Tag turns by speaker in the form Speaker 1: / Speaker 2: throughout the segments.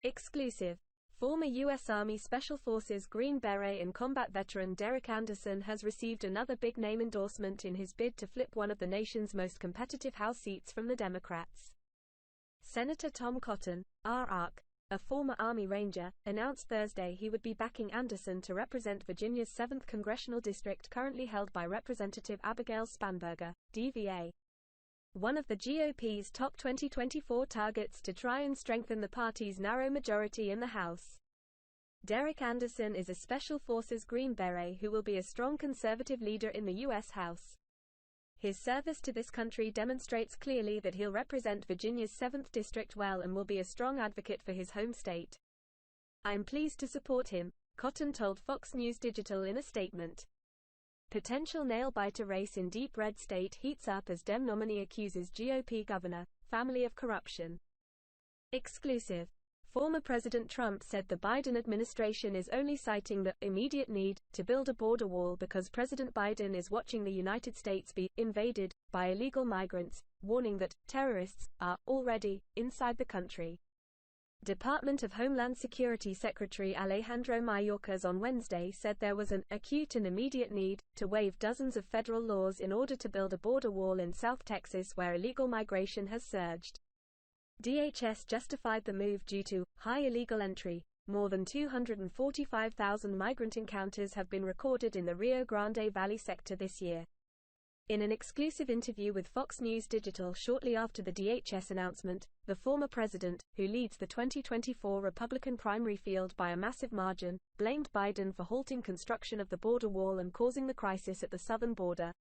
Speaker 1: Exclusive. Former U.S. Army Special Forces Green Beret and combat veteran Derek Anderson has received another big-name endorsement in his bid to flip one of the nation's most competitive House seats from the Democrats. Senator Tom Cotton, R.Ark, a former Army Ranger, announced Thursday he would be backing Anderson to represent Virginia's 7th congressional district currently held by Representative Abigail Spanberger, DVA. One of the GOP's top 2024 targets to try and strengthen the party's narrow majority in the House. Derek Anderson is a Special Forces Green Beret who will be a strong conservative leader in the U.S. House. His service to this country demonstrates clearly that he'll represent Virginia's 7th district well and will be a strong advocate for his home state. "I'm pleased to support him," Cotton told Fox News Digital in a statement. Potential nail-biter race in Deep Red State heats up as Dem nominee accuses GOP governor, family of corruption. Exclusive. Former President Trump said the Biden administration is only citing the immediate need to build a border wall because President Biden is watching the United States be invaded by illegal migrants, warning that terrorists are already inside the country. Department of Homeland Security Secretary Alejandro Mayorkas on Wednesday said there was an acute and immediate need to waive dozens of federal laws in order to build a border wall in South Texas where illegal migration has surged. DHS justified the move due to high illegal entry. More than 245,000 migrant encounters have been recorded in the Rio Grande Valley sector this year. In an exclusive interview with Fox News Digital shortly after the DHS announcement, the former president, who leads the 2024 Republican primary field by a massive margin, blamed Biden for halting construction of the border wall and causing the crisis at the southern border.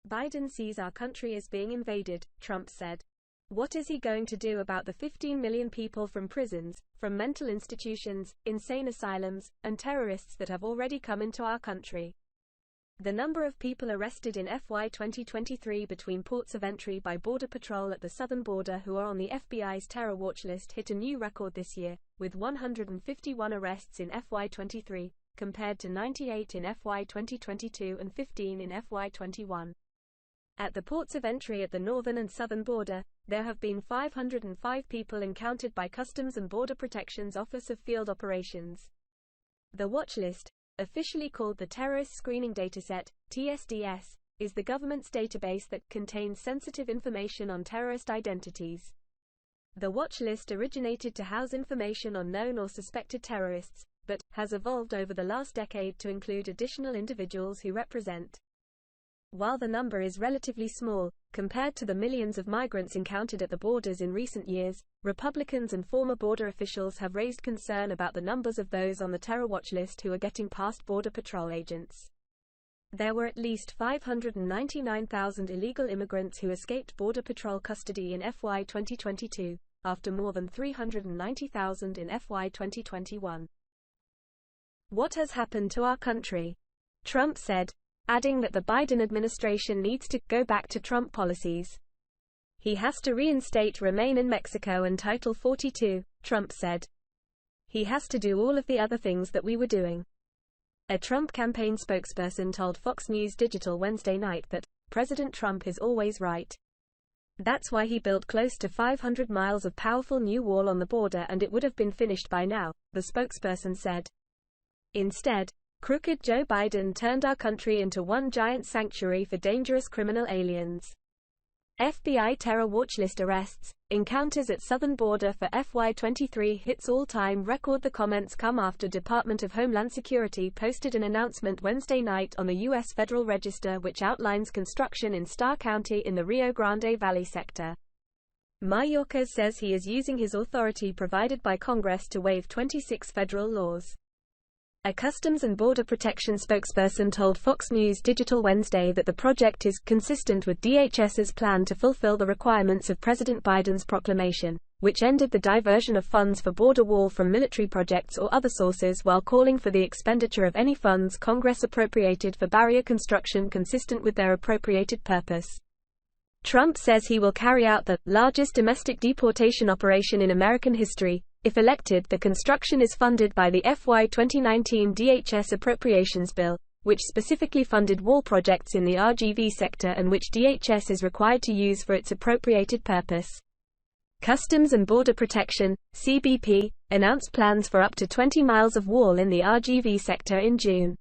Speaker 1: "Biden sees our country as being invaded," Trump said. "What is he going to do about the 15 million people from prisons, from mental institutions, insane asylums, and terrorists that have already come into our country?" The number of people arrested in FY 2023 between ports of entry by Border Patrol at the southern border who are on the FBI's terror watch list hit a new record this year, with 151 arrests in FY 23, compared to 98 in FY 2022 and 15 in FY 21. At the ports of entry at the northern and southern border, there have been 505 people encountered by Customs and Border Protection's Office of Field Operations. The watch list, officially called the Terrorist Screening Dataset, TSDS, is the government's database that contains sensitive information on terrorist identities. The watch list originated to house information on known or suspected terrorists, but has evolved over the last decade to include additional individuals who represent. While the number is relatively small, compared to the millions of migrants encountered at the borders in recent years, Republicans and former border officials have raised concern about the numbers of those on the terror watch list who are getting past Border Patrol agents. There were at least 599,000 illegal immigrants who escaped Border Patrol custody in FY 2022, after more than 390,000 in FY 2021. "What has happened to our country?" Trump said, adding that the Biden administration needs to go back to Trump policies. "He has to reinstate Remain in Mexico and Title 42, Trump said. "He has to do all of the other things that we were doing." A Trump campaign spokesperson told Fox News Digital Wednesday night that President Trump is always right. "That's why he built close to 500 miles of powerful new wall on the border and it would have been finished by now," the spokesperson said. Instead, crooked Joe Biden turned our country into one giant sanctuary for dangerous criminal aliens. FBI terror watch list arrests, encounters at southern border for FY 23 hits all-time record. The comments come after Department of Homeland Security posted an announcement Wednesday night on the U.S. Federal Register which outlines construction in Starr County in the Rio Grande Valley sector. Mayorkas says he is using his authority provided by Congress to waive 26 federal laws. A Customs and Border Protection spokesperson told Fox News Digital Wednesday that the project is consistent with DHS's plan to fulfill the requirements of President Biden's proclamation, which ended the diversion of funds for border wall from military projects or other sources while calling for the expenditure of any funds Congress appropriated for barrier construction consistent with their appropriated purpose. Trump says he will carry out the largest domestic deportation operation in American history. If elected, the construction is funded by the FY 2019 DHS Appropriations Bill, which specifically funded wall projects in the RGV sector and which DHS is required to use for its appropriated purpose. Customs and Border Protection, CBP, announced plans for up to 20 miles of wall in the RGV sector in June.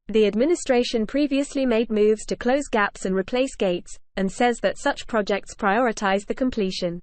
Speaker 1: The administration previously made moves to close gaps and replace gates, and says that such projects prioritize the completion